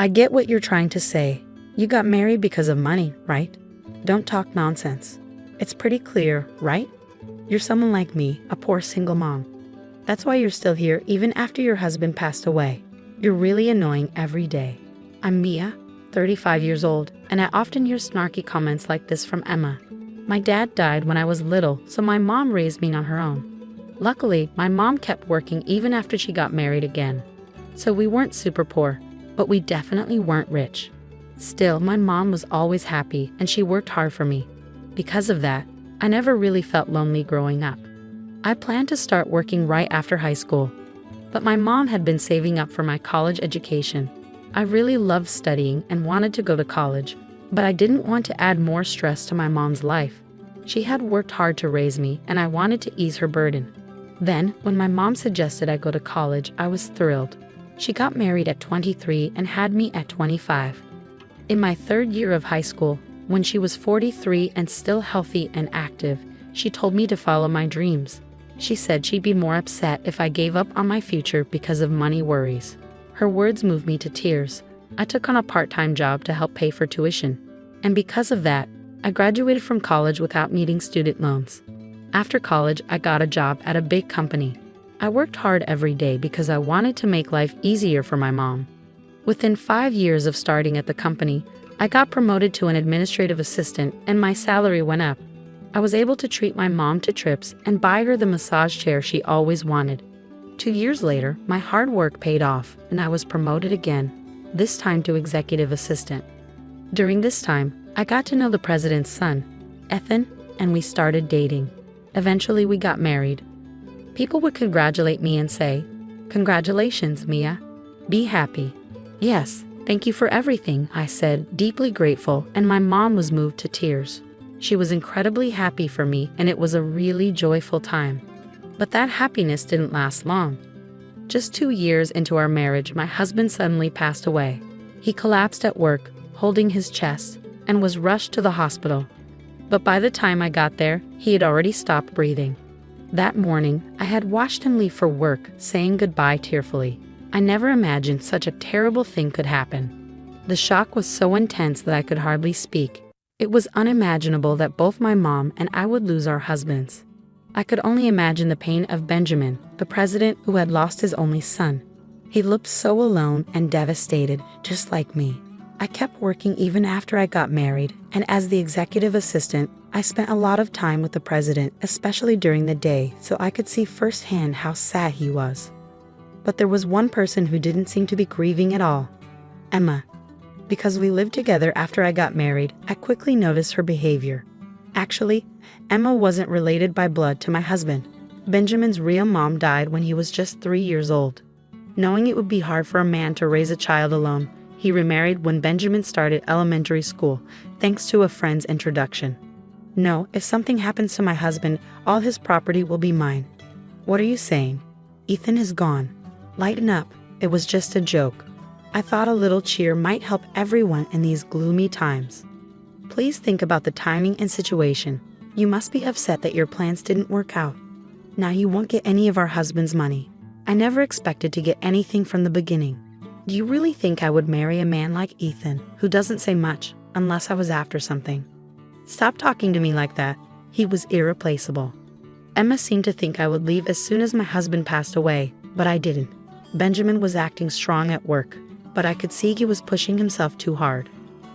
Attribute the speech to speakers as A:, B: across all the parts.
A: I get what you're trying to say. You got married because of money, right? Don't talk nonsense. It's pretty clear, right? You're someone like me, a poor single mom. That's why you're still here even after your husband passed away. You're really annoying every day. I'm Mia, 35 years old, and I often hear snarky comments like this from Emma. My dad died when I was little, so my mom raised me on her own. Luckily, my mom kept working even after she got married again. So we weren't super poor, but we definitely weren't rich. Still, my mom was always happy and she worked hard for me. Because of that, I never really felt lonely growing up. I planned to start working right after high school, but my mom had been saving up for my college education. I really loved studying and wanted to go to college, but I didn't want to add more stress to my mom's life. She had worked hard to raise me and I wanted to ease her burden. Then, when my mom suggested I go to college, I was thrilled. She got married at 23 and had me at 25. In my third year of high school, when she was 43 and still healthy and active, she told me to follow my dreams. She said she'd be more upset if I gave up on my future because of money worries. Her words moved me to tears. I took on a part-time job to help pay for tuition. And because of that, I graduated from college without needing student loans. After college, I got a job at a big company. I worked hard every day because I wanted to make life easier for my mom. Within 5 years of starting at the company, I got promoted to an administrative assistant and my salary went up. I was able to treat my mom to trips and buy her the massage chair she always wanted. 2 years later, my hard work paid off and I was promoted again, this time to executive assistant. During this time, I got to know the president's son, Ethan, and we started dating. Eventually, we got married. People would congratulate me and say, "Congratulations, Mia. Be happy." "Yes, thank you for everything," I said, deeply grateful, and my mom was moved to tears. She was incredibly happy for me, and it was a really joyful time. But that happiness didn't last long. Just 2 years into our marriage, my husband suddenly passed away. He collapsed at work, holding his chest, and was rushed to the hospital. But by the time I got there, he had already stopped breathing. That morning, I had watched him leave for work, saying goodbye tearfully. I never imagined such a terrible thing could happen. The shock was so intense that I could hardly speak. It was unimaginable that both my mom and I would lose our husbands. I could only imagine the pain of Benjamin, the president who had lost his only son. He looked so alone and devastated, just like me. I kept working even after I got married, and as the executive assistant, I spent a lot of time with the president, especially during the day, so I could see firsthand how sad he was. But there was one person who didn't seem to be grieving at all: Emma. Because we lived together after I got married, I quickly noticed her behavior. Actually, Emma wasn't related by blood to my husband. Benjamin's real mom died when he was just 3 years old. Knowing it would be hard for a man to raise a child alone, he remarried when Benjamin started elementary school, thanks to a friend's introduction. No, if something happens to my husband, all his property will be mine. What are you saying? Ethan is gone. Lighten up, it was just a joke. I thought a little cheer might help everyone in these gloomy times. Please think about the timing and situation. You must be upset that your plans didn't work out. Now you won't get any of our husband's money. I never expected to get anything from the beginning. Do you really think I would marry a man like Ethan, who doesn't say much, unless I was after something? Stop talking to me like that. He was irreplaceable. Emma seemed to think I would leave as soon as my husband passed away, but I didn't. Benjamin was acting strong at work, but I could see he was pushing himself too hard.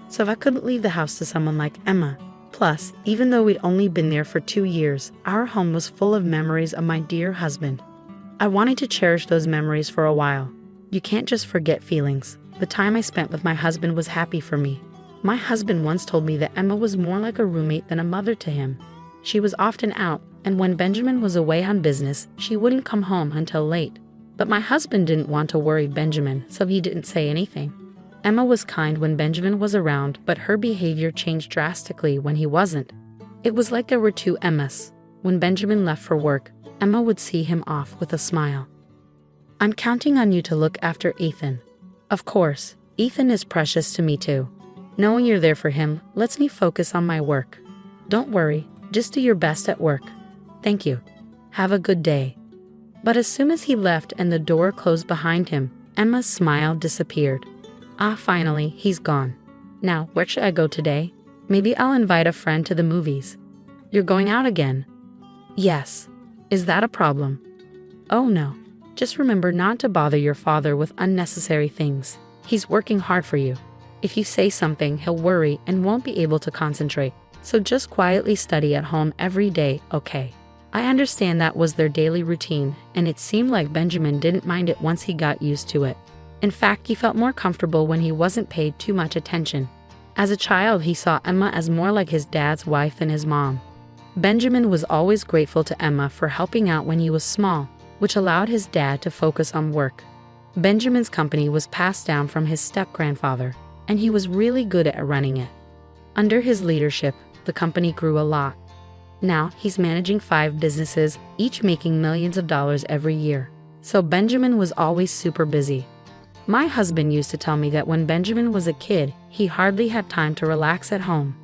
A: So I couldn't leave the house to someone like Emma. Plus, even though we'd only been there for 2 years, our home was full of memories of my dear husband. I wanted to cherish those memories for a while. You can't just forget feelings. The time I spent with my husband was happy for me. My husband once told me that Emma was more like a roommate than a mother to him. She was often out, and when Benjamin was away on business, she wouldn't come home until late. But my husband didn't want to worry Benjamin, so he didn't say anything. Emma was kind when Benjamin was around, but her behavior changed drastically when he wasn't. It was like there were two Emmas. When Benjamin left for work, Emma would see him off with a smile. I'm counting on you to look after Ethan. Of course, Ethan is precious to me too. Knowing you're there for him lets me focus on my work. Don't worry, just do your best at work. Thank you. Have a good day. But as soon as he left and the door closed behind him, Emma's smile disappeared. Ah, finally, he's gone. Now, where should I go today? Maybe I'll invite a friend to the movies. You're going out again? Yes. Is that a problem? Oh no. Just remember not to bother your father with unnecessary things. He's working hard for you. If you say something, he'll worry and won't be able to concentrate. So just quietly study at home every day, okay? I understand that was their daily routine, and it seemed like Benjamin didn't mind it once he got used to it. In fact, he felt more comfortable when he wasn't paid too much attention. As a child, he saw Emma as more like his dad's wife than his mom. Benjamin was always grateful to Emma for helping out when he was small, which allowed his dad to focus on work. Benjamin's company was passed down from his step-grandfather, and he was really good at running it. Under his leadership, the company grew a lot. Now, he's managing 5 businesses, each making millions of dollars every year. So Benjamin was always super busy. My husband used to tell me that when Benjamin was a kid, he hardly had time to relax at home.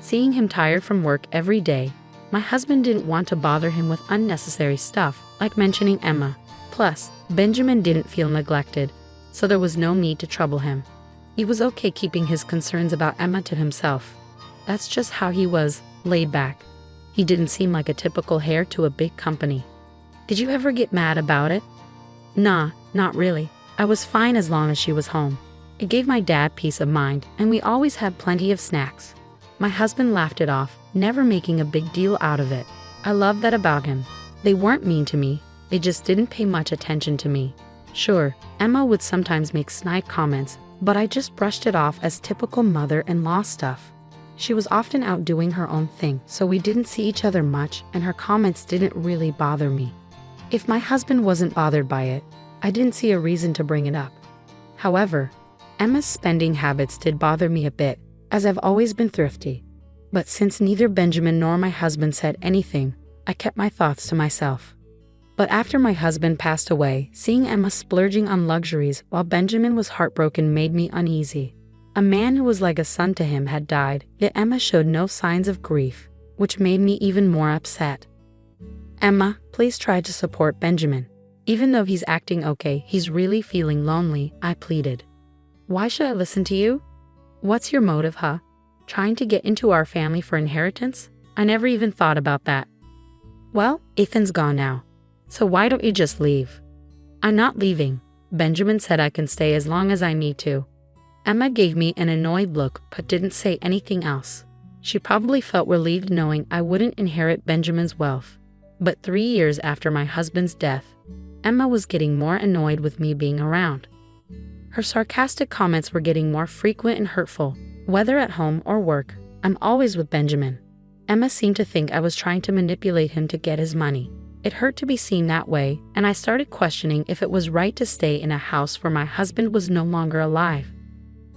A: Seeing him tired from work every day, my husband didn't want to bother him with unnecessary stuff, like mentioning Emma. Plus, Benjamin didn't feel neglected, so there was no need to trouble him. He was okay keeping his concerns about Emma to himself. That's just how he was, laid back. He didn't seem like a typical heir to a big company. Did you ever get mad about it? Nah, not really. I was fine as long as she was home. It gave my dad peace of mind, and we always had plenty of snacks. My husband laughed it off, never making a big deal out of it. I loved that about him. They weren't mean to me, they just didn't pay much attention to me. Sure, Emma would sometimes make snide comments, but I just brushed it off as typical mother-in-law stuff. She was often out doing her own thing, so we didn't see each other much, and her comments didn't really bother me. If my husband wasn't bothered by it, I didn't see a reason to bring it up. However, Emma's spending habits did bother me a bit, as I've always been thrifty. But since neither Benjamin nor my husband said anything, I kept my thoughts to myself. But after my husband passed away, seeing Emma splurging on luxuries while Benjamin was heartbroken made me uneasy. A man who was like a son to him had died, yet Emma showed no signs of grief, which made me even more upset. Emma, please try to support Benjamin. Even though he's acting okay, he's really feeling lonely, I pleaded. Why should I listen to you? What's your motive, huh? Trying to get into our family for inheritance? I never even thought about that. Well, Ethan's gone now. So why don't you just leave? I'm not leaving. Benjamin said I can stay as long as I need to. Emma gave me an annoyed look but didn't say anything else. She probably felt relieved knowing I wouldn't inherit Benjamin's wealth. But 3 years after my husband's death, Emma was getting more annoyed with me being around. Her sarcastic comments were getting more frequent and hurtful. Whether at home or work, I'm always with Benjamin. Emma seemed to think I was trying to manipulate him to get his money. It hurt to be seen that way, and I started questioning if it was right to stay in a house where my husband was no longer alive.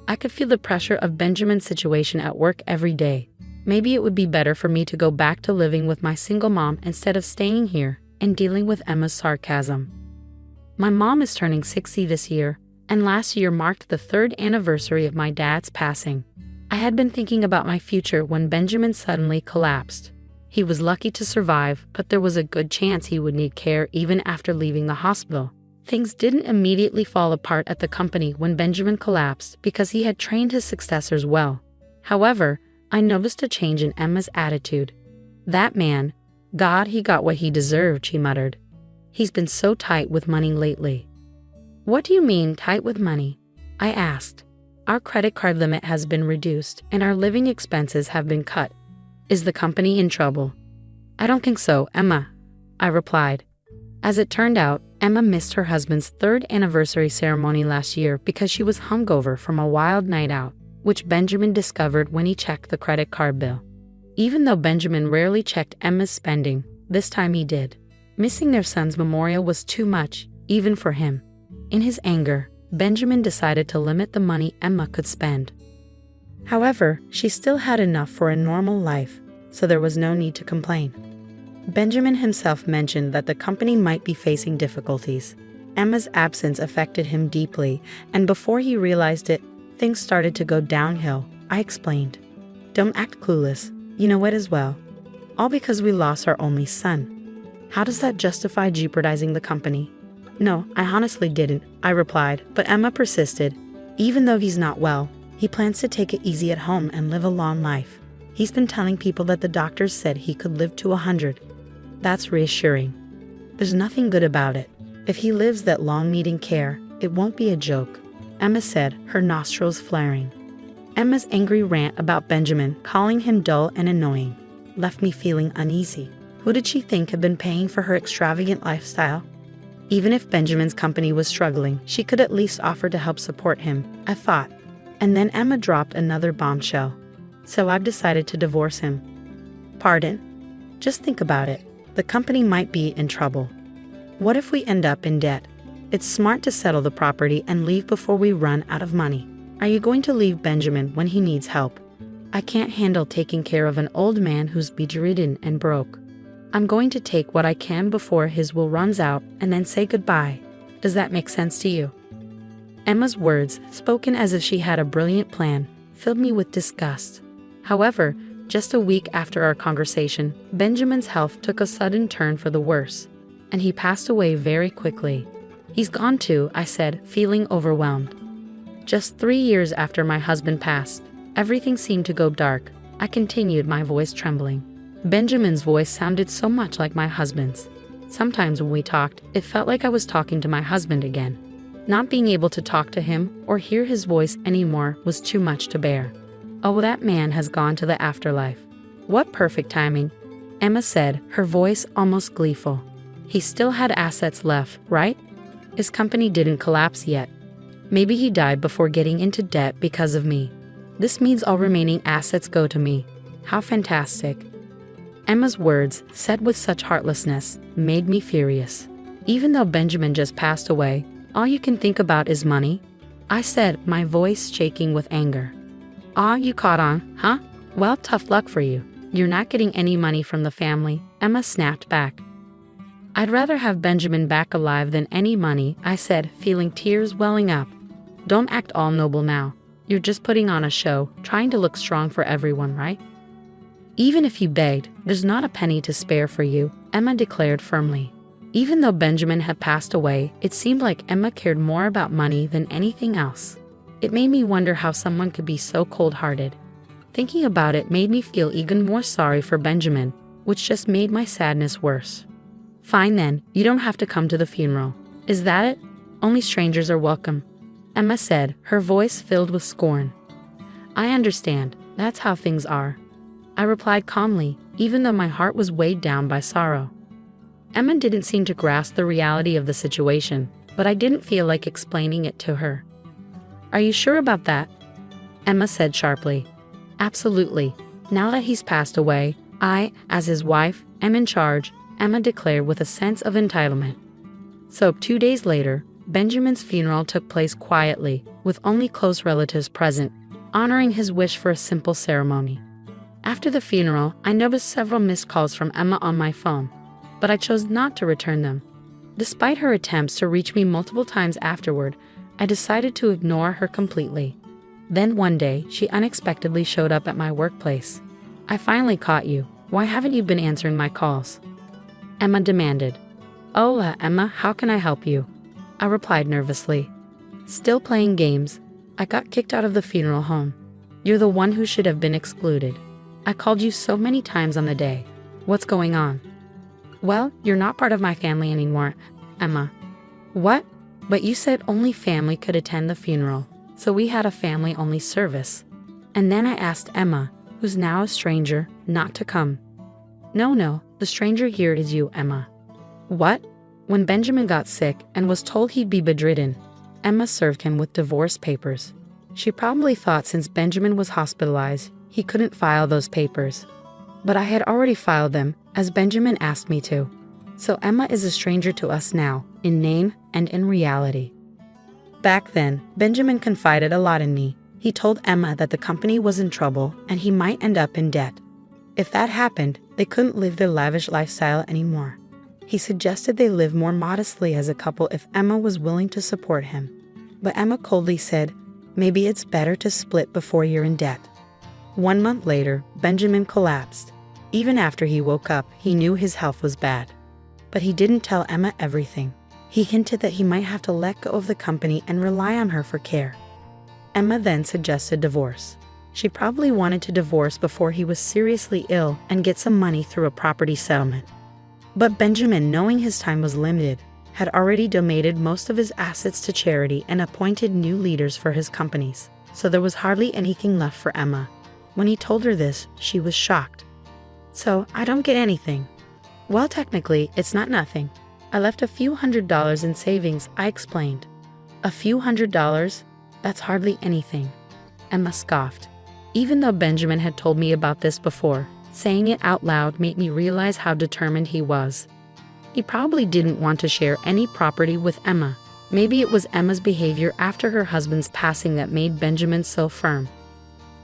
A: I could feel the pressure of Benjamin's situation at work every day. Maybe it would be better for me to go back to living with my single mom instead of staying here and dealing with Emma's sarcasm. My mom is turning 60 this year, and last year marked the 3rd anniversary of my dad's passing. I had been thinking about my future when Benjamin suddenly collapsed. He was lucky to survive, but there was a good chance he would need care even after leaving the hospital. Things didn't immediately fall apart at the company when Benjamin collapsed because he had trained his successors well. However, I noticed a change in Emma's attitude. That man, God, he got what he deserved, she muttered. He's been so tight with money lately. What do you mean, tight with money? I asked. Our credit card limit has been reduced and our living expenses have been cut. Is the company in trouble? I don't think so, Emma, I replied. As it turned out, Emma missed her husband's 3rd anniversary ceremony last year because she was hungover from a wild night out, which Benjamin discovered when he checked the credit card bill. Even though Benjamin rarely checked Emma's spending, this time he did. Missing their son's memorial was too much, even for him. In his anger, Benjamin decided to limit the money Emma could spend. However, she still had enough for a normal life, so there was no need to complain. Benjamin himself mentioned that the company might be facing difficulties. Emma's absence affected him deeply, and before he realized it, things started to go downhill. I explained. Don't act clueless, you know it as well. All because we lost our only son. How does that justify jeopardizing the company? No, I honestly didn't, I replied, but Emma persisted. Even though he's not well, he plans to take it easy at home and live a long life. He's been telling people that the doctors said he could live to 100. That's reassuring. There's nothing good about it. If he lives that long needing care, it won't be a joke, Emma said, her nostrils flaring. Emma's angry rant about Benjamin calling him dull and annoying left me feeling uneasy. Who did she think had been paying for her extravagant lifestyle? Even if Benjamin's company was struggling, she could at least offer to help support him, I thought. And then Emma dropped another bombshell. So I've decided to divorce him. Pardon? Just think about it. The company might be in trouble. What if we end up in debt? It's smart to settle the property and leave before we run out of money. Are you going to leave Benjamin when he needs help? I can't handle taking care of an old man who's bedridden and broke. I'm going to take what I can before his will runs out and then say goodbye. Does that make sense to you? Emma's words, spoken as if she had a brilliant plan, filled me with disgust. However, just a week after our conversation, Benjamin's health took a sudden turn for the worse, and he passed away very quickly. He's gone too, I said, feeling overwhelmed. Just 3 years after my husband passed, everything seemed to go dark. I continued, my voice trembling. Benjamin's voice sounded so much like my husband's. Sometimes when we talked, it felt like I was talking to my husband again. Not being able to talk to him or hear his voice anymore was too much to bear. Oh, that man has gone to the afterlife. What perfect timing, Emma said, her voice almost gleeful. He still had assets left, right? His company didn't collapse yet. Maybe he died before getting into debt because of me. This means all remaining assets go to me. How fantastic. Emma's words, said with such heartlessness, made me furious. Even though Benjamin just passed away, all you can think about is money? I said, my voice shaking with anger. Ah, you caught on, huh? Well, tough luck for you. You're not getting any money from the family, Emma snapped back. I'd rather have Benjamin back alive than any money, I said, feeling tears welling up. Don't act all noble now. You're just putting on a show, trying to look strong for everyone, right? Even if you begged, there's not a penny to spare for you, Emma declared firmly. Even though Benjamin had passed away, it seemed like Emma cared more about money than anything else. It made me wonder how someone could be so cold-hearted. Thinking about it made me feel even more sorry for Benjamin, which just made my sadness worse. Fine then, you don't have to come to the funeral. Is that it? Only strangers are welcome, Emma said, her voice filled with scorn. I understand, that's how things are, I replied calmly, even though my heart was weighed down by sorrow. Emma didn't seem to grasp the reality of the situation, but I didn't feel like explaining it to her. Are you sure about that? Emma said sharply. Absolutely. Now that he's passed away, I, as his wife, am in charge, Emma declared with a sense of entitlement. So 2 days later, Benjamin's funeral took place quietly, with only close relatives present, honoring his wish for a simple ceremony. After the funeral, I noticed several missed calls from Emma on my phone, but I chose not to return them. Despite her attempts to reach me multiple times afterward, I decided to ignore her completely. Then one day, she unexpectedly showed up at my workplace. I finally caught you. Why haven't you been answering my calls? Emma demanded. Hola, Emma, how can I help you? I replied nervously. Still playing games. I got kicked out of the funeral home. You're the one who should have been excluded. I called you so many times on the day. What's going on? Well, you're not part of my family anymore, Emma. What? But you said only family could attend the funeral, so we had a family-only service. And then I asked Emma, who's now a stranger, not to come. No, the stranger here is you, Emma. What? When Benjamin got sick and was told he'd be bedridden, Emma served him with divorce papers. She probably thought since Benjamin was hospitalized, he couldn't file those papers. But I had already filed them, as Benjamin asked me to. So Emma is a stranger to us now, in name and in reality. Back then, Benjamin confided a lot in me. He told Emma that the company was in trouble and he might end up in debt. If that happened, they couldn't live their lavish lifestyle anymore. He suggested they live more modestly as a couple if Emma was willing to support him. But Emma coldly said, maybe it's better to split before you're in debt. 1 month later, Benjamin collapsed. Even after he woke up, he knew his health was bad. But he didn't tell Emma everything. He hinted that he might have to let go of the company and rely on her for care. Emma then suggested divorce. She probably wanted to divorce before he was seriously ill and get some money through a property settlement. But Benjamin, knowing his time was limited, had already donated most of his assets to charity and appointed new leaders for his companies, so there was hardly anything left for Emma. When he told her this, she was shocked. "So, I don't get anything." "Well, technically, it's not nothing. I left a few $100s in savings," I explained. "A few $100? That's hardly anything." Emma scoffed. Even though Benjamin had told me about this before, saying it out loud made me realize how determined he was. He probably didn't want to share any property with Emma. Maybe it was Emma's behavior after her husband's passing that made Benjamin so firm.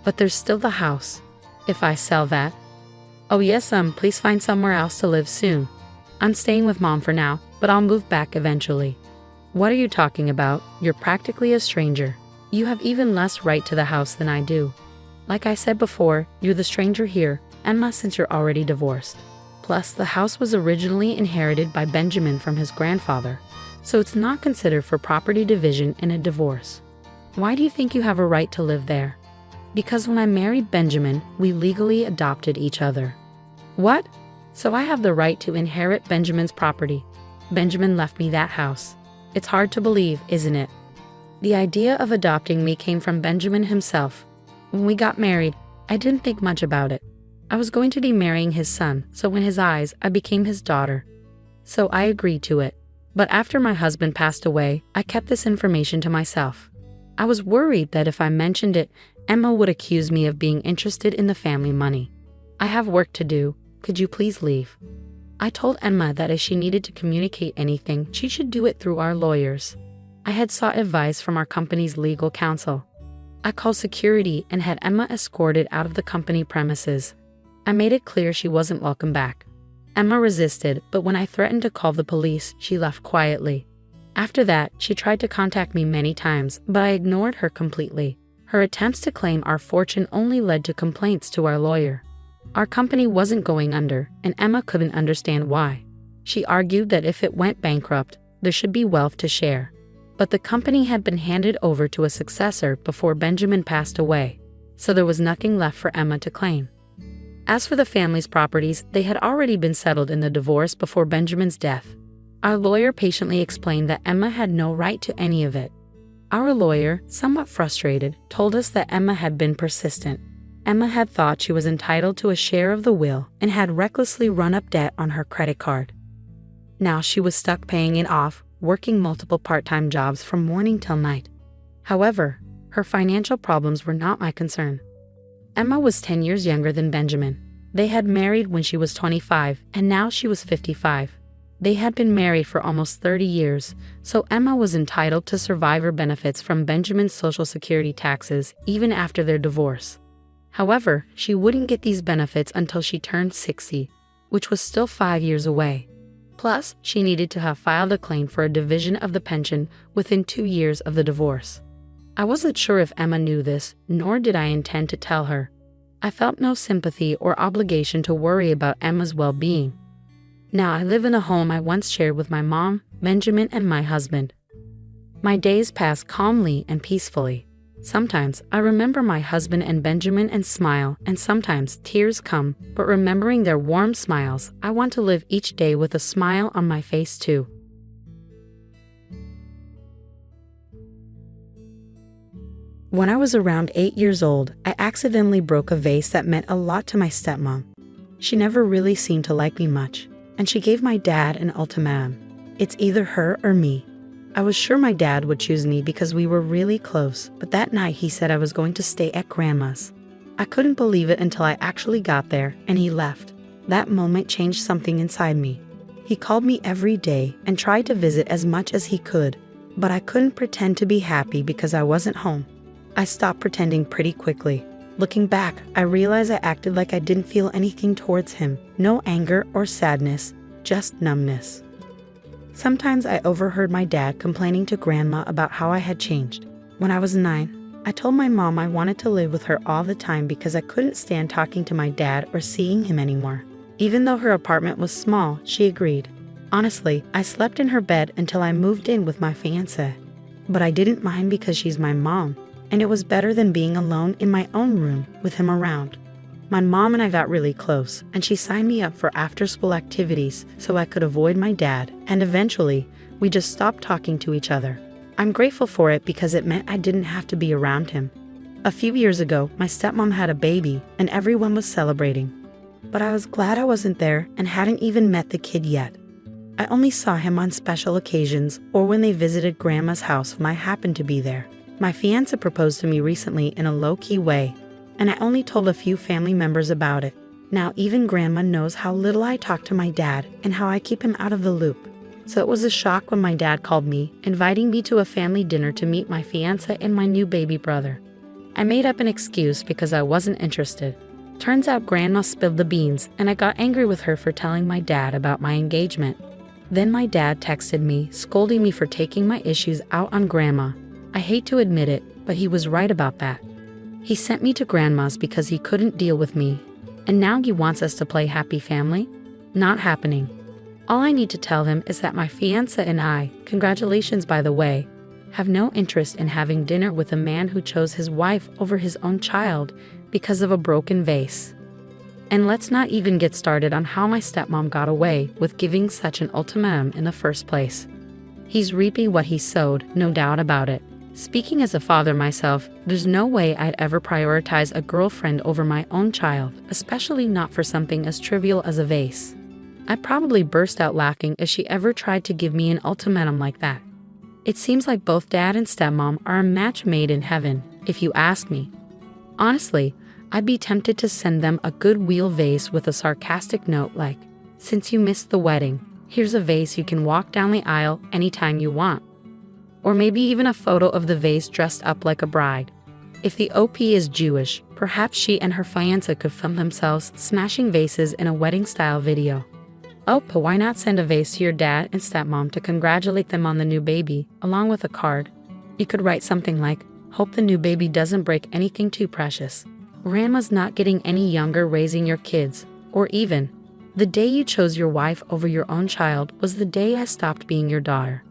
A: "But there's still the house. If I sell that..." "Oh yes, please find somewhere else to live soon. I'm staying with Mom for now, but I'll move back eventually." "What are you talking about? You're practically a stranger. You have even less right to the house than I do. Like I said before, you're the stranger here, Emma, since you're already divorced. Plus, the house was originally inherited by Benjamin from his grandfather, so it's not considered for property division in a divorce. Why do you think you have a right to live there?" "Because when I married Benjamin, we legally adopted each other." "What? So I have the right to inherit Benjamin's property? Benjamin left me that house. It's hard to believe, isn't it?" "The idea of adopting me came from Benjamin himself. When we got married, I didn't think much about it. I was going to be marrying his son, so in his eyes, I became his daughter. So I agreed to it. But after my husband passed away, I kept this information to myself. I was worried that if I mentioned it, Emma would accuse me of being interested in the family money. I have work to do. Could you please leave?" I told Emma that if she needed to communicate anything, she should do it through our lawyers. I had sought advice from our company's legal counsel. I called security and had Emma escorted out of the company premises. I made it clear she wasn't welcome back. Emma resisted, but when I threatened to call the police, she left quietly. After that, she tried to contact me many times, but I ignored her completely. Her attempts to claim our fortune only led to complaints to our lawyer. Our company wasn't going under, and Emma couldn't understand why. She argued that if it went bankrupt, there should be wealth to share. But the company had been handed over to a successor before Benjamin passed away, so there was nothing left for Emma to claim. As for the family's properties, they had already been settled in the divorce before Benjamin's death. Our lawyer patiently explained that Emma had no right to any of it. Our lawyer, somewhat frustrated, told us that Emma had been persistent. Emma had thought she was entitled to a share of the will and had recklessly run up debt on her credit card. Now she was stuck paying it off, working multiple part-time jobs from morning till night. However, her financial problems were not my concern. Emma was 10 years younger than Benjamin. They had married when she was 25, and now she was 55. They had been married for almost 30 years, so Emma was entitled to survivor benefits from Benjamin's Social Security taxes even after their divorce. However, she wouldn't get these benefits until she turned 60, which was still 5 years away. Plus, she needed to have filed a claim for a division of the pension within 2 years of the divorce. I wasn't sure if Emma knew this, nor did I intend to tell her. I felt no sympathy or obligation to worry about Emma's well-being. Now I live in a home I once shared with my mom, Benjamin, and my husband. My days pass calmly and peacefully. Sometimes I remember my husband and Benjamin and smile, and sometimes tears come, but remembering their warm smiles, I want to live each day with a smile on my face too. When I was around 8 years old, I accidentally broke a vase that meant a lot to my stepmom. She never really seemed to like me much, and she gave my dad an ultimatum. It's either her or me. I was sure my dad would choose me because we were really close, but that night he said I was going to stay at Grandma's. I couldn't believe it until I actually got there, and he left. That moment changed something inside me. He called me every day and tried to visit as much as he could, but I couldn't pretend to be happy because I wasn't home. I stopped pretending pretty quickly. Looking back, I realized I acted like I didn't feel anything towards him. No anger or sadness, just numbness. Sometimes I overheard my dad complaining to Grandma about how I had changed. When I was 9, I told my mom I wanted to live with her all the time because I couldn't stand talking to my dad or seeing him anymore. Even though her apartment was small, she agreed. Honestly, I slept in her bed until I moved in with my fiancé. But I didn't mind because she's my mom. and it was better than being alone in my own room with him around. My mom and I got really close, and she signed me up for after-school activities so I could avoid my dad, and eventually, we just stopped talking to each other. I'm grateful for it because it meant I didn't have to be around him. A few years ago, my stepmom had a baby, and everyone was celebrating. But I was glad I wasn't there and hadn't even met the kid yet. I only saw him on special occasions or when they visited Grandma's house when I happened to be there. My fiancé proposed to me recently in a low-key way, and I only told a few family members about it. Now even Grandma knows how little I talk to my dad and how I keep him out of the loop. So it was a shock when my dad called me, inviting me to a family dinner to meet my fiancé and my new baby brother. I made up an excuse because I wasn't interested. Turns out Grandma spilled the beans, and I got angry with her for telling my dad about my engagement. Then my dad texted me, scolding me for taking my issues out on Grandma. I hate to admit it, but he was right about that. He sent me to Grandma's because he couldn't deal with me, and now he wants us to play happy family? Not happening. All I need to tell him is that my fiancé and I, congratulations by the way, have no interest in having dinner with a man who chose his wife over his own child because of a broken vase. And let's not even get started on how my stepmom got away with giving such an ultimatum in the first place. He's reaping what he sowed, no doubt about it. Speaking as a father myself, there's no way I'd ever prioritize a girlfriend over my own child, especially not for something as trivial as a vase. I'd probably burst out laughing if she ever tried to give me an ultimatum like that. It seems like both dad and stepmom are a match made in heaven, if you ask me. Honestly, I'd be tempted to send them a goodwill vase with a sarcastic note like, "Since you missed the wedding, here's a vase you can walk down the aisle anytime you want." Or maybe even a photo of the vase dressed up like a bride. If the OP is Jewish, perhaps she and her fiancé could film themselves smashing vases in a wedding-style video. Oh, but why not send a vase to your dad and stepmom to congratulate them on the new baby, along with a card? You could write something like, "Hope the new baby doesn't break anything too precious. Grandma's not getting any younger raising your kids." Or even, "The day you chose your wife over your own child was the day I stopped being your daughter.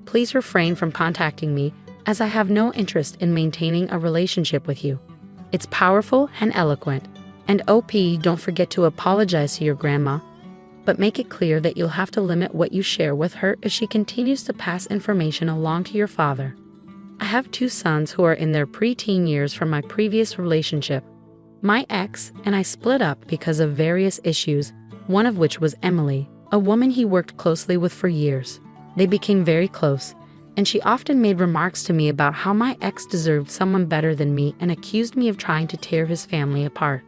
A: Please refrain from contacting me, as I have no interest in maintaining a relationship with you." It's powerful and eloquent. And OP, don't forget to apologize to your grandma, but make it clear that you'll have to limit what you share with her if she continues to pass information along to your father. I have 2 sons who are in their preteen years from my previous relationship. My ex and I split up because of various issues, one of which was Emily, a woman he worked closely with for years. They became very close, and she often made remarks to me about how my ex deserved someone better than me and accused me of trying to tear his family apart.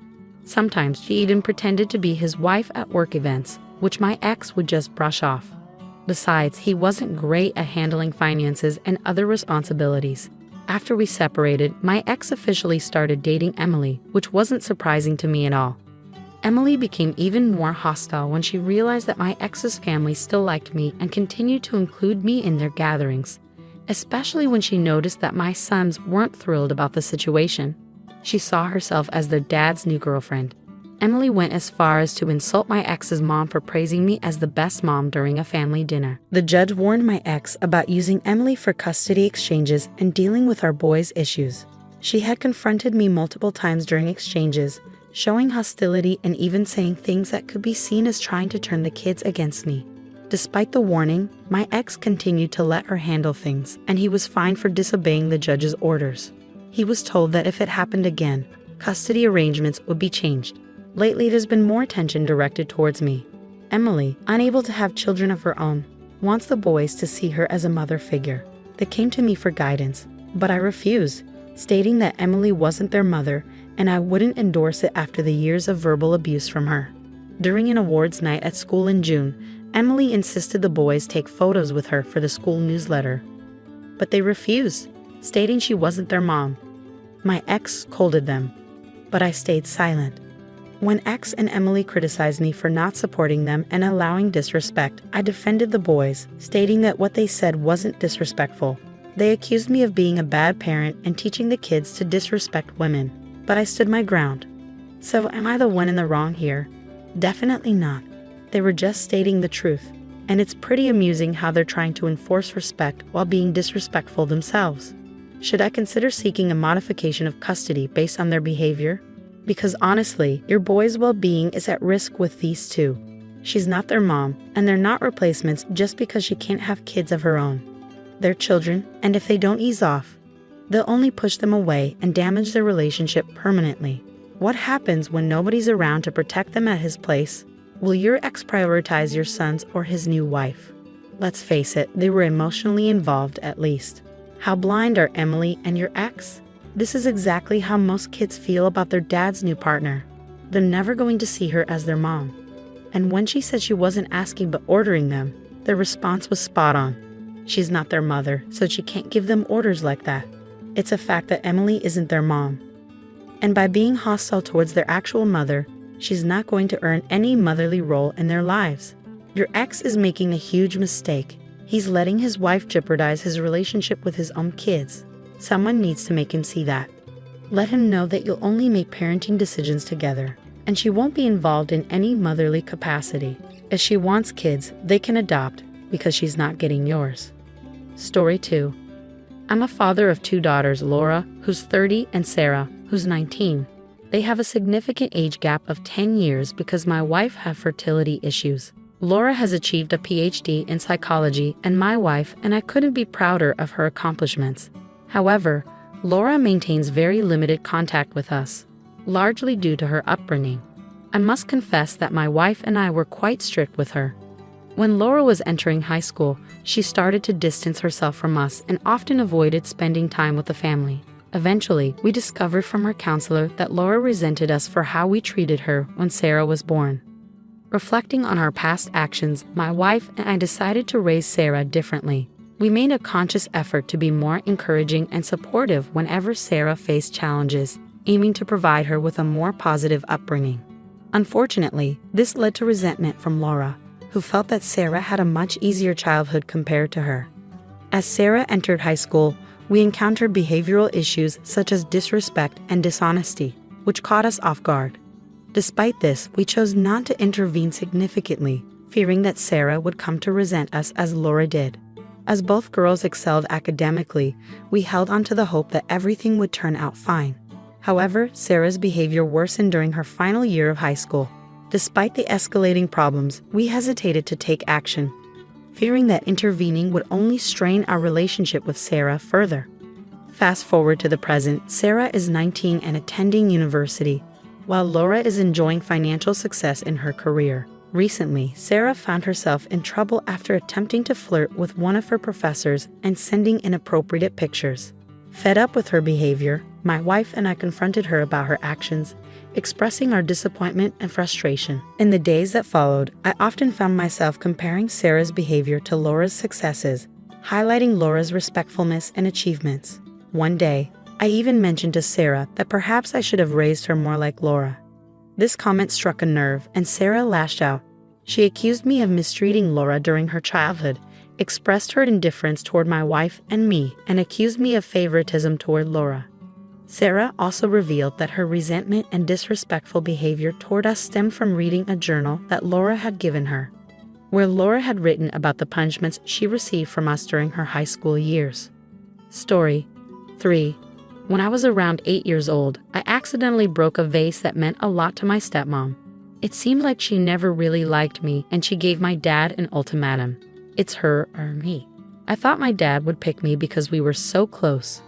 A: Sometimes she even pretended to be his wife at work events, which my ex would just brush off. Besides, he wasn't great at handling finances and other responsibilities. After we separated, my ex officially started dating Emily, which wasn't surprising to me at all. Emily became even more hostile when she realized that my ex's family still liked me and continued to include me in their gatherings, especially when she noticed that my sons weren't thrilled about the situation. She saw herself as their dad's new girlfriend. Emily went as far as to insult my ex's mom for praising me as the best mom during a family dinner. The judge warned my ex about using Emily for custody exchanges and dealing with our boys' issues. She had confronted me multiple times during exchanges, showing hostility and even saying things that could be seen as trying to turn the kids against me. Despite the warning, my ex continued to let her handle things, and he was fined for disobeying the judge's orders. He was told that if it happened again, custody arrangements would be changed. Lately, there's been more attention directed towards me. Emily, unable to have children of her own, wants the boys to see her as a mother figure. They came to me for guidance, but I refused, stating that Emily wasn't their mother and I wouldn't endorse it after the years of verbal abuse from her. During an awards night at school in June, Emily insisted the boys take photos with her for the school newsletter. But they refused, stating she wasn't their mom. My ex scolded them, but I stayed silent. When X and Emily criticized me for not supporting them and allowing disrespect, I defended the boys, stating that what they said wasn't disrespectful. They accused me of being a bad parent and teaching the kids to disrespect women, but I stood my ground. So am I the one in the wrong here? Definitely not. They were just stating the truth, and it's pretty amusing how they're trying to enforce respect while being disrespectful themselves. Should I consider seeking a modification of custody based on their behavior? Because honestly, your boy's well-being is at risk with these two. She's not their mom, and they're not replacements just because she can't have kids of her own. They're children, and if they don't ease off, they'll only push them away and damage their relationship permanently. What happens when nobody's around to protect them at his place? Will your ex prioritize your sons or his new wife? Let's face it, they were emotionally involved at least. How blind are Emily and your ex? This is exactly how most kids feel about their dad's new partner. They're never going to see her as their mom. And when she said she wasn't asking but ordering them, their response was spot on. She's not their mother, so she can't give them orders like that. It's a fact that Emily isn't their mom. And by being hostile towards their actual mother, she's not going to earn any motherly role in their lives. Your ex is making a huge mistake. He's letting his wife jeopardize his relationship with his own kids. Someone needs to make him see that. Let him know that you'll only make parenting decisions together, and she won't be involved in any motherly capacity. If she wants kids, they can adopt, because she's not getting yours. Story 2. I'm a father of 2 daughters, Laura, who's 30, and Sarah, who's 19. They have a significant age gap of 10 years because my wife has fertility issues. Laura has achieved a PhD in psychology, and my wife and I couldn't be prouder of her accomplishments. However, Laura maintains very limited contact with us, largely due to her upbringing. I must confess that my wife and I were quite strict with her. When Laura was entering high school, she started to distance herself from us and often avoided spending time with the family. Eventually, we discovered from her counselor that Laura resented us for how we treated her when Sarah was born. Reflecting on our past actions, my wife and I decided to raise Sarah differently. We made a conscious effort to be more encouraging and supportive whenever Sarah faced challenges, aiming to provide her with a more positive upbringing. Unfortunately, this led to resentment from Laura, who felt that Sarah had a much easier childhood compared to her. As Sarah entered high school, we encountered behavioral issues such as disrespect and dishonesty, which caught us off guard. Despite this, we chose not to intervene significantly, fearing that Sarah would come to resent us as Laura did. As both girls excelled academically, we held on to the hope that everything would turn out fine. However, Sarah's behavior worsened during her final year of high school. Despite the escalating problems, we hesitated to take action, fearing that intervening would only strain our relationship with Sarah further. Fast forward to the present, Sarah is 19 and attending university, while Laura is enjoying financial success in her career. Recently, Sarah found herself in trouble after attempting to flirt with one of her professors and sending inappropriate pictures. Fed up with her behavior, my wife and I confronted her about her actions, expressing our disappointment and frustration. In the days that followed, I often found myself comparing Sarah's behavior to Laura's successes, highlighting Laura's respectfulness and achievements. One day, I even mentioned to Sarah that perhaps I should have raised her more like Laura. This comment struck a nerve, and Sarah lashed out. She accused me of mistreating Laura during her childhood, expressed her indifference toward my wife and me, and accused me of favoritism toward Laura. Sarah also revealed that her resentment and disrespectful behavior toward us stemmed from reading a journal that Laura had given her, where Laura had written about the punishments she received from us during her high school years. Story 3. When I was around 8 years old, I accidentally broke a vase that meant a lot to my stepmom. It seemed like she never really liked me, and she gave my dad an ultimatum. It's her or me. I thought my dad would pick me because we were so close.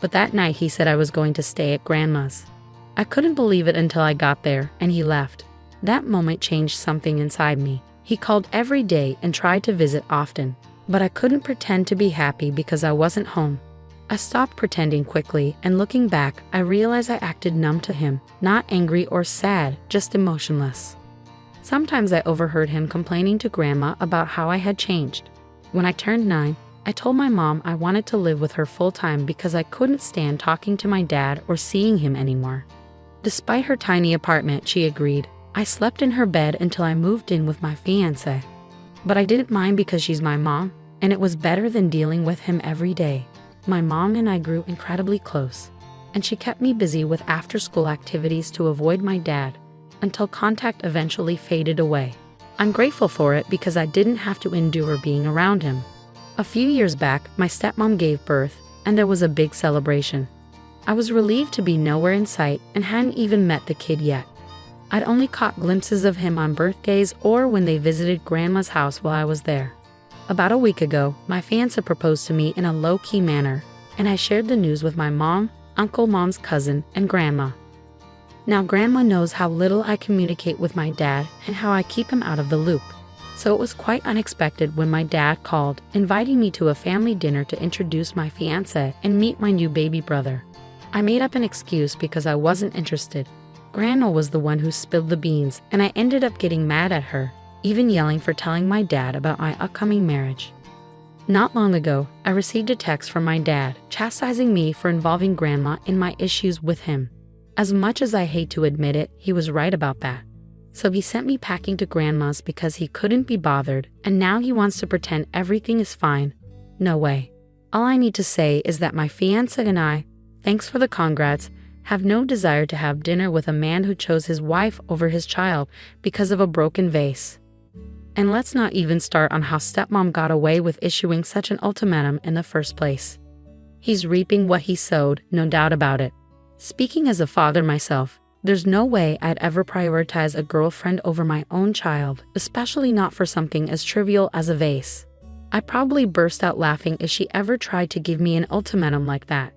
A: But that night he said I was going to stay at Grandma's. I couldn't believe it until I got there, and he left. That moment changed something inside me. He called every day and tried to visit often, but I couldn't pretend to be happy because I wasn't home. I stopped pretending quickly, and looking back, I realized I acted numb to him, not angry or sad, just emotionless. Sometimes I overheard him complaining to Grandma about how I had changed. When I turned 9, I told my mom I wanted to live with her full-time because I couldn't stand talking to my dad or seeing him anymore. Despite her tiny apartment, she agreed. I slept in her bed until I moved in with my fiancé. But I didn't mind because she's my mom, and it was better than dealing with him every day. My mom and I grew incredibly close, and she kept me busy with after-school activities to avoid my dad, until contact eventually faded away. I'm grateful for it because I didn't have to endure being around him. A few years back, my stepmom gave birth, and there was a big celebration. I was relieved to be nowhere in sight and hadn't even met the kid yet. I'd only caught glimpses of him on birthdays or when they visited Grandma's house while I was there. About a week ago, my fiancé proposed to me in a low-key manner, and I shared the news with my mom, Uncle Mom's cousin, and Grandma. Now Grandma knows how little I communicate with my dad and how I keep him out of the loop. So it was quite unexpected when my dad called, inviting me to a family dinner to introduce my fiancé and meet my new baby brother. I made up an excuse because I wasn't interested. Grandma was the one who spilled the beans, and I ended up getting mad at her, even yelling for telling my dad about my upcoming marriage. Not long ago, I received a text from my dad chastising me for involving Grandma in my issues with him. As much as I hate to admit it, he was right about that. So he sent me packing to Grandma's because he couldn't be bothered, and now he wants to pretend everything is fine. No way. All I need to say is that my fiancé and I, thanks for the congrats, have no desire to have dinner with a man who chose his wife over his child because of a broken vase. And let's not even start on how stepmom got away with issuing such an ultimatum in the first place. He's reaping what he sowed, no doubt about it. Speaking as a father myself, there's no way I'd ever prioritize a girlfriend over my own child, especially not for something as trivial as a vase. I'd probably burst out laughing if she ever tried to give me an ultimatum like that.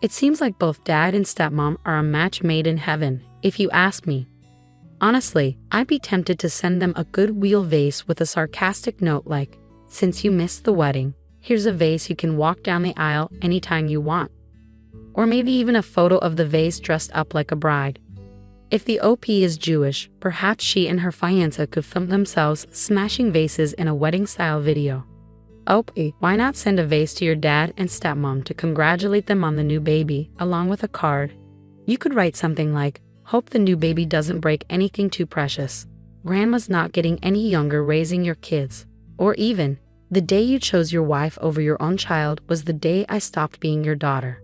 A: It seems like both dad and stepmom are a match made in heaven, if you ask me. Honestly, I'd be tempted to send them a goodwill vase with a sarcastic note like, "Since you missed the wedding, here's a vase you can walk down the aisle anytime you want." Or maybe even a photo of the vase dressed up like a bride. If the OP is Jewish, perhaps she and her fiancé could film themselves smashing vases in a wedding-style video. OP, why not send a vase to your dad and stepmom to congratulate them on the new baby, along with a card? You could write something like, "Hope the new baby doesn't break anything too precious. Grandma's not getting any younger raising your kids." Or even, "The day you chose your wife over your own child was the day I stopped being your daughter.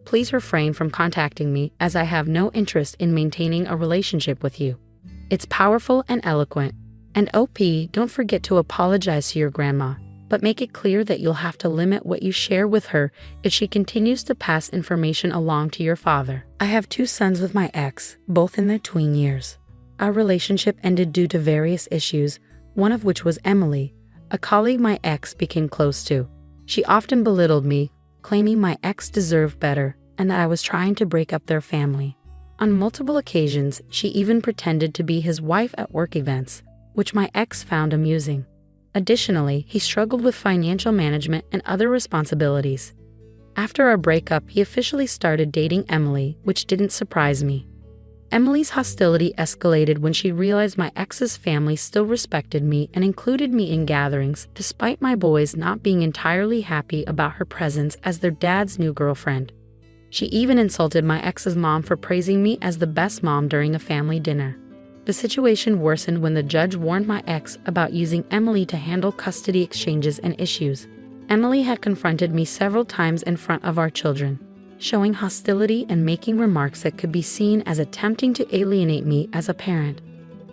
A: Please refrain from contacting me as I have no interest in maintaining a relationship with you." It's powerful and eloquent. And OP, don't forget to apologize to your grandma, but make it clear that you'll have to limit what you share with her if she continues to pass information along to your father. I have 2 sons with my ex, both in their tween years. Our relationship ended due to various issues, one of which was Emily, a colleague my ex became close to. She often belittled me, claiming my ex deserved better and that I was trying to break up their family. On multiple occasions, she even pretended to be his wife at work events, which my ex found amusing. Additionally, he struggled with financial management and other responsibilities. After our breakup, he officially started dating Emily, which didn't surprise me. Emily's hostility escalated when she realized my ex's family still respected me and included me in gatherings, despite my boys not being entirely happy about her presence as their dad's new girlfriend. She even insulted my ex's mom for praising me as the best mom during a family dinner. The situation worsened when the judge warned my ex about using Emily to handle custody exchanges and issues. Emily had confronted me several times in front of our children, showing hostility and making remarks that could be seen as attempting to alienate me as a parent.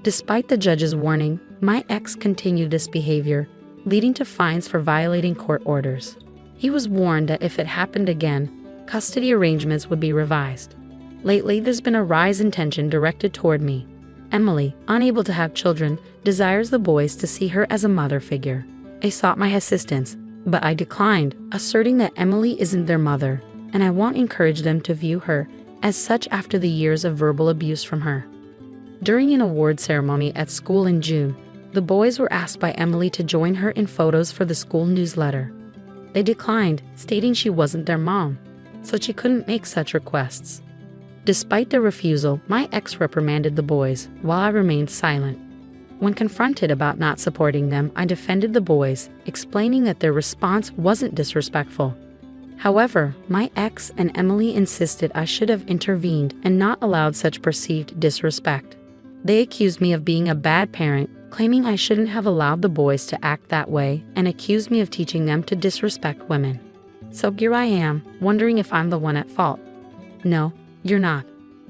A: Despite the judge's warning, my ex continued this behavior, leading to fines for violating court orders. He was warned that if it happened again, custody arrangements would be revised. Lately, there's been a rise in tension directed toward me. Emily, unable to have children, desires the boys to see her as a mother figure. They sought my assistance, but I declined, asserting that Emily isn't their mother, and I won't encourage them to view her as such after the years of verbal abuse from her. During an award ceremony at school in June, the boys were asked by Emily to join her in photos for the school newsletter. They declined, stating she wasn't their mom, so she couldn't make such requests. Despite their refusal, my ex reprimanded the boys, while I remained silent. When confronted about not supporting them, I defended the boys, explaining that their response wasn't disrespectful. However, my ex and Emily insisted I should have intervened and not allowed such perceived disrespect. They accused me of being a bad parent, claiming I shouldn't have allowed the boys to act that way, and accused me of teaching them to disrespect women. So here I am, wondering if I'm the one at fault. No, you're not.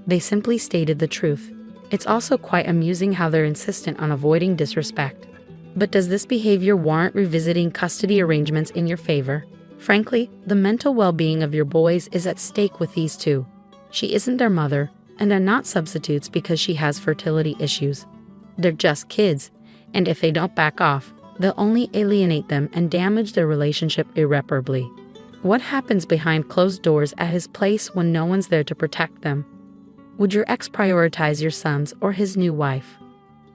A: They simply stated the truth. It's also quite amusing how they're insistent on avoiding disrespect. But does this behavior warrant revisiting custody arrangements in your favor? Frankly, the mental well-being of your boys is at stake with these two. She isn't their mother, and they're not substitutes because she has fertility issues. They're just kids, and if they don't back off, they'll only alienate them and damage their relationship irreparably. What happens behind closed doors at his place when no one's there to protect them? Would your ex prioritize your sons or his new wife?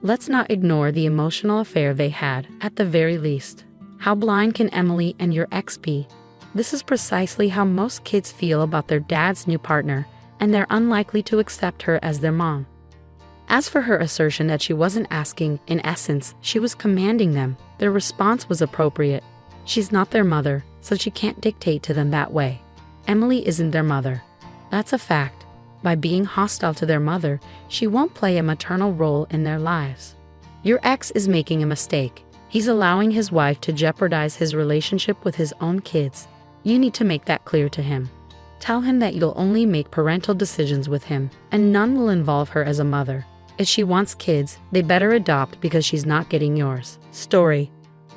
A: Let's not ignore the emotional affair they had, at the very least. How blind can Emily and your ex be? This is precisely how most kids feel about their dad's new partner, and they're unlikely to accept her as their mom. As for her assertion that she wasn't asking, in essence, she was commanding them, their response was appropriate. She's not their mother, so she can't dictate to them that way. Emily isn't their mother. That's a fact. By being hostile to their mother, she won't play a maternal role in their lives. Your ex is making a mistake. He's allowing his wife to jeopardize his relationship with his own kids. You need to make that clear to him. Tell him that you'll only make parental decisions with him, and none will involve her as a mother. If she wants kids, they better adopt because she's not getting yours. Story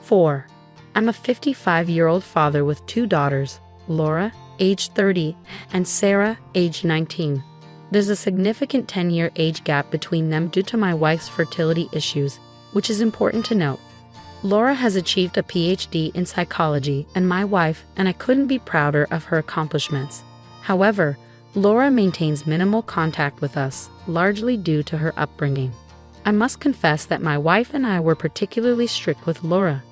A: 4. I'm a 55-year-old father with 2 daughters, Laura, age 30, and Sarah, age 19. There's a significant 10-year age gap between them due to my wife's fertility issues, which is important to note. Laura has achieved a PhD in psychology, and my wife and I couldn't be prouder of her accomplishments. However, Laura maintains minimal contact with us, largely due to her upbringing. I must confess that my wife and I were particularly strict with Laura.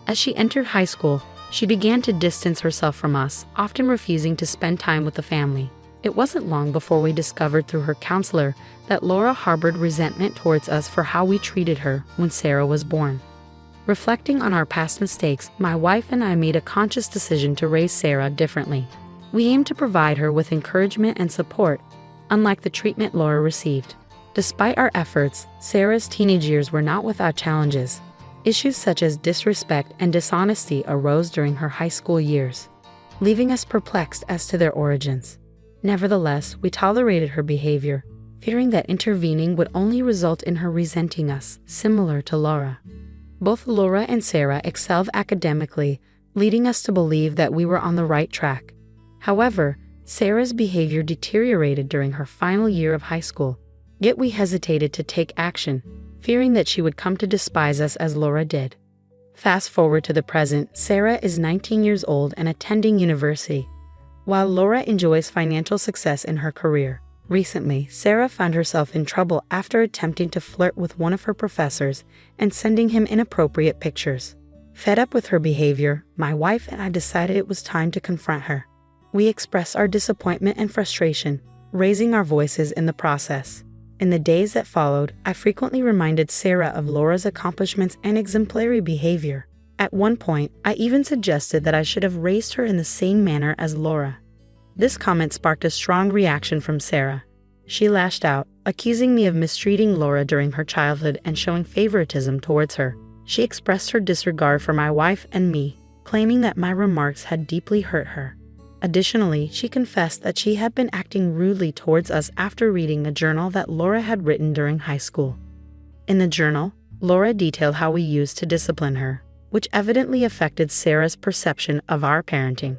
A: As she entered high school, she began to distance herself from us, often refusing to spend time with the family. It wasn't long before we discovered through her counselor that Laura harbored resentment towards us for how we treated her when Sarah was born. Reflecting on our past mistakes, my wife and I made a conscious decision to raise Sarah differently. We aimed to provide her with encouragement and support, unlike the treatment Laura received. Despite our efforts, Sarah's teenage years were not without challenges. Issues such as disrespect and dishonesty arose during her high school years, leaving us perplexed as to their origins. Nevertheless, we tolerated her behavior, fearing that intervening would only result in her resenting us, similar to Laura. Both Laura and Sarah excelled academically, leading us to believe that we were on the right track. However, Sarah's behavior deteriorated during her final year of high school, yet we hesitated to take action, fearing that she would come to despise us as Laura did. Fast forward to the present, Sarah is 19 years old and attending university, while Laura enjoys financial success in her career. Recently, Sarah found herself in trouble after attempting to flirt with one of her professors and sending him inappropriate pictures. Fed up with her behavior, my wife and I decided it was time to confront her. We expressed our disappointment and frustration, raising our voices in the process. In the days that followed, I frequently reminded Sarah of Laura's accomplishments and exemplary behavior. At one point, I even suggested that I should have raised her in the same manner as Laura. This comment sparked a strong reaction from Sarah. She lashed out, accusing me of mistreating Laura during her childhood and showing favoritism towards her. She expressed her disregard for my wife and me, claiming that my remarks had deeply hurt her. Additionally, she confessed that she had been acting rudely towards us after reading the journal that Laura had written during high school. In the journal, Laura detailed how we used to discipline her, which evidently affected Sarah's perception of our parenting.